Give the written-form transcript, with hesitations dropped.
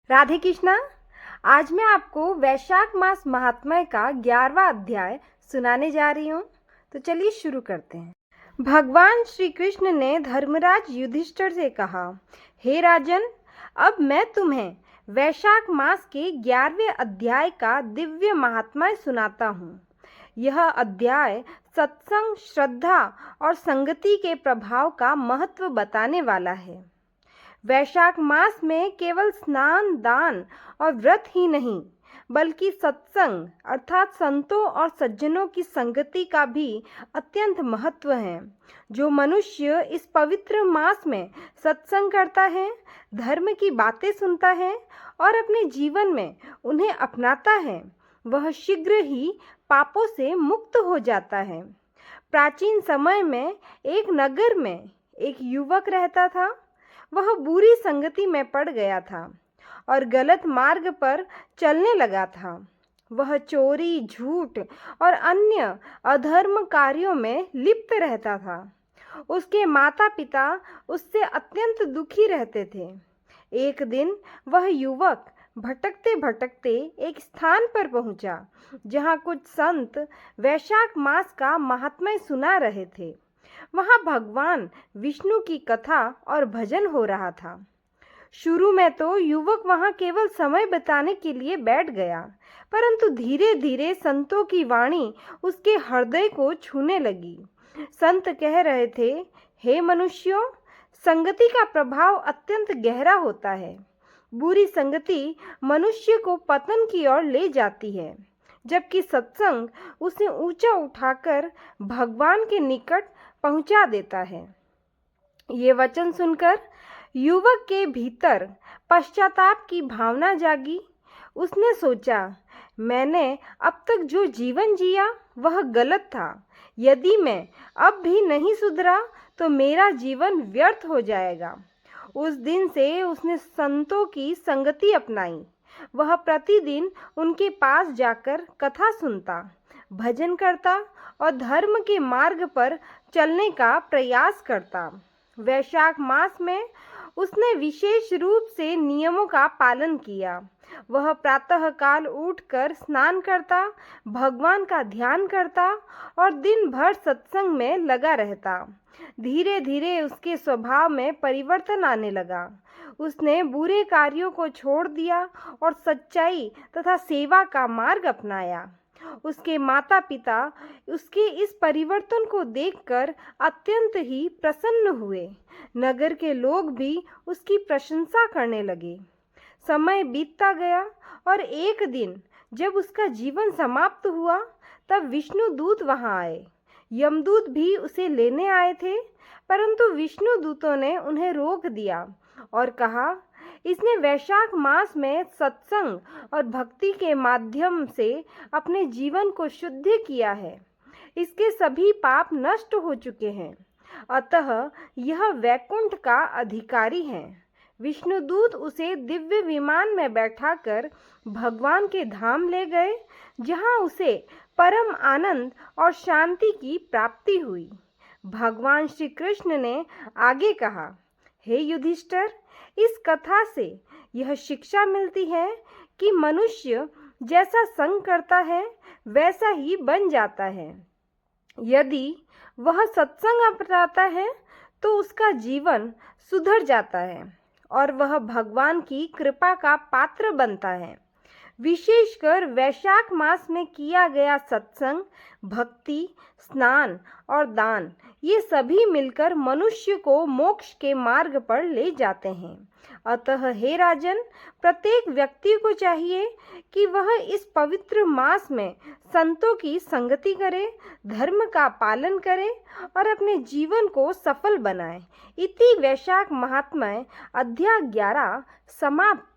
राधे कृष्णा। आज मैं आपको वैशाख मास महात्म्य का 11वां अध्याय सुनाने जा रही हूँ। तो चलिए शुरू करते हैं। भगवान श्री कृष्ण ने धर्मराज युधिष्ठिर से कहा, हे राजन, अब मैं तुम्हें वैशाख मास के 11वें अध्याय का दिव्य महात्म्य सुनाता हूँ। यह अध्याय सत्संग, श्रद्धा और संगति के प्रभाव का महत्व बताने वाला है। वैशाख मास में केवल स्नान, दान और व्रत ही नहीं, बल्कि सत्संग अर्थात संतों और सज्जनों की संगति का भी अत्यंत महत्व है। जो मनुष्य इस पवित्र मास में सत्संग करता है, धर्म की बातें सुनता है और अपने जीवन में उन्हें अपनाता है, वह शीघ्र ही पापों से मुक्त हो जाता है। प्राचीन समय में एक नगर में एक युवक रहता था। वह बुरी संगति में पड़ गया था और गलत मार्ग पर चलने लगा था। वह चोरी, झूठ और अन्य अधर्म कार्यों में लिप्त रहता था। उसके माता पिता उससे अत्यंत दुखी रहते थे। एक दिन वह युवक भटकते भटकते एक स्थान पर पहुंचा, जहां कुछ संत वैशाख मास का महात्म्य सुना रहे थे। वहां भगवान विष्णु की कथा और भजन हो रहा था। शुरू में तो युवक वहां केवल समय बिताने के लिए बैठ गया, परंतु धीरे धीरे संतों की वाणी उसके हृदय को छूने लगी। संत कह रहे थे, हे मनुष्यों, संगति का प्रभाव अत्यंत गहरा होता है। बुरी संगति मनुष्य को पतन की ओर ले जाती है, जबकि सत्संग उसे ऊंचा उठाकर भगवान के निकट पहुंचा देता है। ये वचन सुनकर युवक के भीतर पश्चाताप की भावना जागी। उसने सोचा, मैंने अब तक जो जीवन जिया वह गलत था। यदि मैं अब भी नहीं सुधरा तो मेरा जीवन व्यर्थ हो जाएगा। उस दिन से उसने संतों की संगति अपनाई। वह प्रतिदिन उनके पास जाकर कथा सुनता, भजन करता और धर्म के मार्ग पर चलने का प्रयास करता। वैशाख मास में उसने विशेष रूप से नियमों का पालन किया। वह प्रातःकाल उठकर स्नान करता, भगवान का ध्यान करता और दिन भर सत्संग में लगा रहता। धीरे धीरे उसके स्वभाव में परिवर्तन आने लगा। उसने बुरे कार्यों को छोड़ दिया और सच्चाई तथा सेवा का मार्ग अपनाया। उसके माता पिता उसके इस परिवर्तन को देखकर अत्यंत ही प्रसन्न हुए। नगर के लोग भी उसकी प्रशंसा करने लगे। समय बीतता गया और एक दिन जब उसका जीवन समाप्त हुआ, तब विष्णु दूत वहां आए। यमदूत भी उसे लेने आए थे, परंतु विष्णु दूतों ने उन्हें रोक दिया और कहा, इसने वैशाख मास में सत्संग और भक्ति के माध्यम से अपने जीवन को शुद्ध किया है। इसके सभी पाप नष्ट हो चुके हैं, अतः यह वैकुंठ का अधिकारी है। विष्णुदूत उसे दिव्य विमान में बैठाकर भगवान के धाम ले गए, जहां उसे परम आनंद और शांति की प्राप्ति हुई। भगवान श्री कृष्ण ने आगे कहा, हे युधिष्ठिर, इस कथा से यह शिक्षा मिलती है कि मनुष्य जैसा संग करता है वैसा ही बन जाता है। यदि वह सत्संग अपनाता है तो उसका जीवन सुधर जाता है और वह भगवान की कृपा का पात्र बनता है। विशेषकर वैशाख मास में किया गया सत्संग, भक्ति, स्नान और दान, ये सभी मिलकर मनुष्य को मोक्ष के मार्ग पर ले जाते हैं। अतः हे राजन, प्रत्येक व्यक्ति को चाहिए कि वह इस पवित्र मास में संतों की संगति करे, धर्म का पालन करे और अपने जीवन को सफल बनाए। इति वैशाख महात्म्य अध्याय 11 समाप्त।